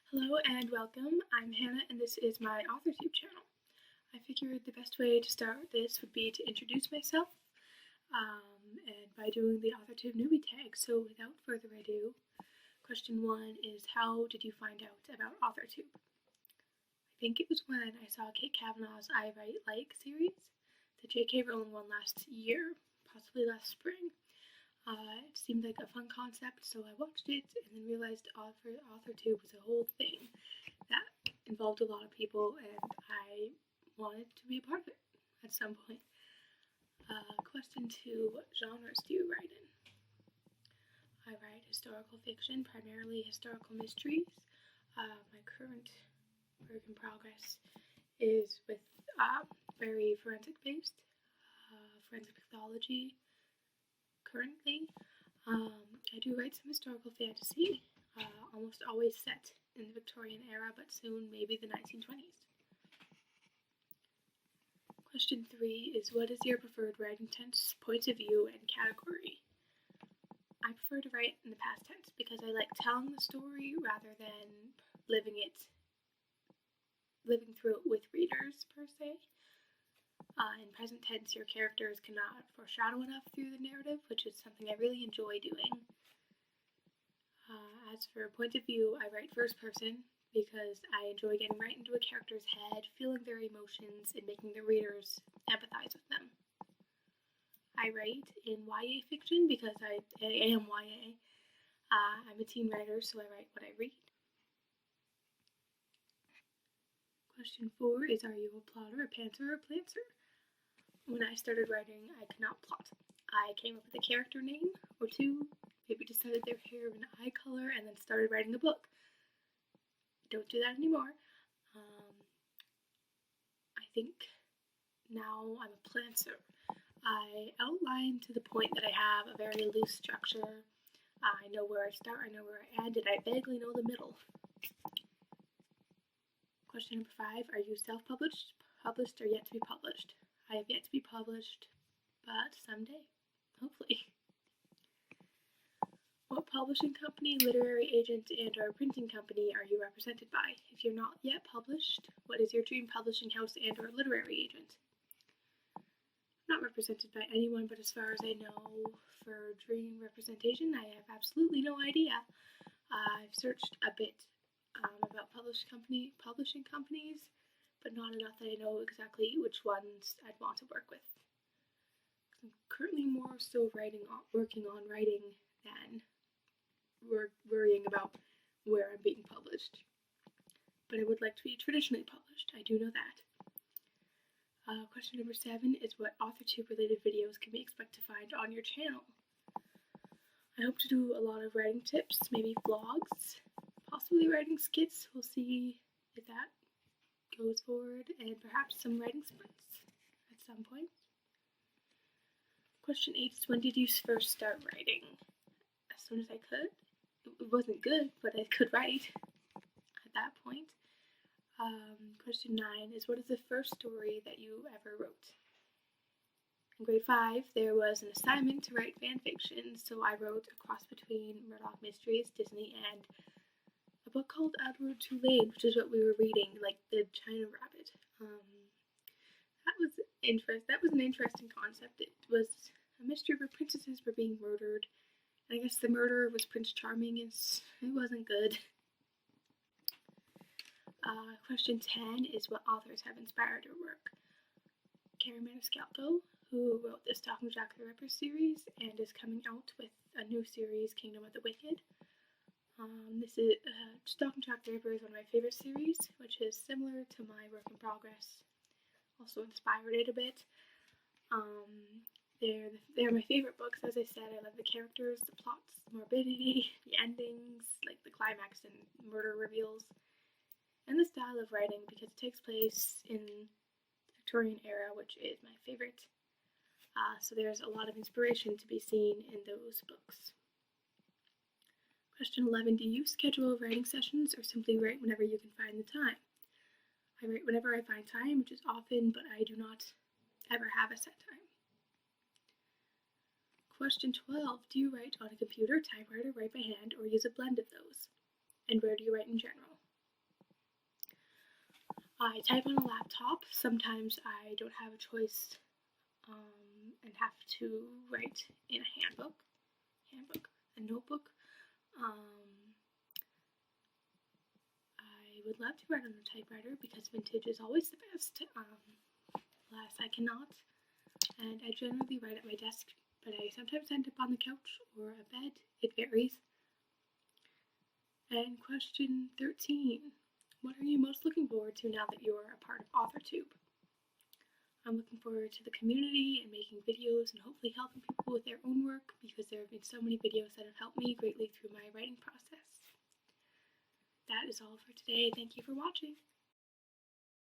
Hello and welcome. I'm Hannah and this is my Authortube channel. I figured the best way to start this would be to introduce myself and by doing the Authortube Newbie tag. So without further ado, question 1 is, how did you find out about Authortube? I think it was when I saw Cavanaugh's I Write Like series, the J.K. Rowling one last year, possibly last spring. It seemed like a fun concept, so I watched it and then realized Authortube was a whole thing that involved a lot of people, and I wanted to be a part of it at some point. Question 2, what genres do you write in? I write historical fiction, primarily historical mysteries. My current work in progress is with very forensic-based, forensic pathology. Currently, I do write some historical fantasy, almost always set in the Victorian era, but soon maybe the 1920s. Question 3 is, what is your preferred writing tense, point of view, and category? I prefer to write in the past tense because I like telling the story rather than living through it with readers, per se. In present tense, your characters cannot foreshadow enough through the narrative, which is something I really enjoy doing. As for point of view, I write first person because I enjoy getting right into a character's head, feeling their emotions, and making the readers empathize with them. I write in YA fiction because I am YA. I'm a teen writer, so I write what I read. Question 4 is, are you a plotter, a pantser, or a plantser? When I started writing, I could not plot. I came up with a character name or two, maybe decided their hair of an eye color, and then started writing a book. Don't do that anymore. I think now I'm a plantser. I outline to the point that I have a very loose structure. I know where I start, I know where I end, and I vaguely know the middle. Question number 5, are you self-published, published, or yet to be published? I have yet to be published, but someday, hopefully. What publishing company, literary agent, and/or printing company are you represented by? If you're not yet published, what is your dream publishing house and/or literary agent? I'm not represented by anyone, but as far as I know, for dream representation, I have absolutely no idea. I've searched a bit about publishing companies, but not enough that I know exactly which ones I'd want to work with. I'm currently more so working on writing than worrying about where I'm being published. But I would like to be traditionally published, I do know that. Question number 7 is, what Authortube related videos can we expect to find on your channel? I hope to do a lot of writing tips, maybe vlogs, possibly writing skits. We'll see if that goes forward, and perhaps some writing sprints at some point. Question 8 is, when did you first start writing? As soon as I could. It wasn't good, but I could write at that point. Question 9 is, what is the first story that you ever wrote? In grade 5, there was an assignment to write fan fiction, so I wrote a cross between Murdoch Mysteries, Disney, and a book called Tulane, which is what we were reading, like the China Rabbit. That was an interesting concept. It was a mystery where princesses were being murdered, and I guess the murderer was Prince Charming, and it wasn't good. Question 10 is, what authors have inspired your work? Kerri Maniscalco, who wrote the Stalking the Ripper series and is coming out with a new series, Kingdom of the Wicked. Stalking the Ripper is one of my favorite series, which is similar to my work in progress. Also inspired it a bit. They're my favorite books. As I said, I love the characters, the plots, the morbidity, the endings, like the climax and murder reveals, and the style of writing, because it takes place in the Victorian era, which is my favorite. So there's a lot of inspiration to be seen in those books. Question 11, do you schedule writing sessions or simply write whenever you can find the time? I write whenever I find time, which is often, but I do not ever have a set time. Question 12, do you write on a computer, typewriter, write by hand, or use a blend of those? And where do you write in general? I type on a laptop. Sometimes I don't have a choice and have to write in a a notebook. I would love to write on a typewriter because vintage is always the best. Alas, I cannot. And I generally write at my desk, but I sometimes end up on the couch or a bed. It varies. And question 13. What are you most looking forward to now that you're a part of Authortube? I'm looking forward to the community and making videos and hopefully helping people with their own work because there have been so many videos that have helped me greatly through my writing process. That is all for today. Thank you for watching.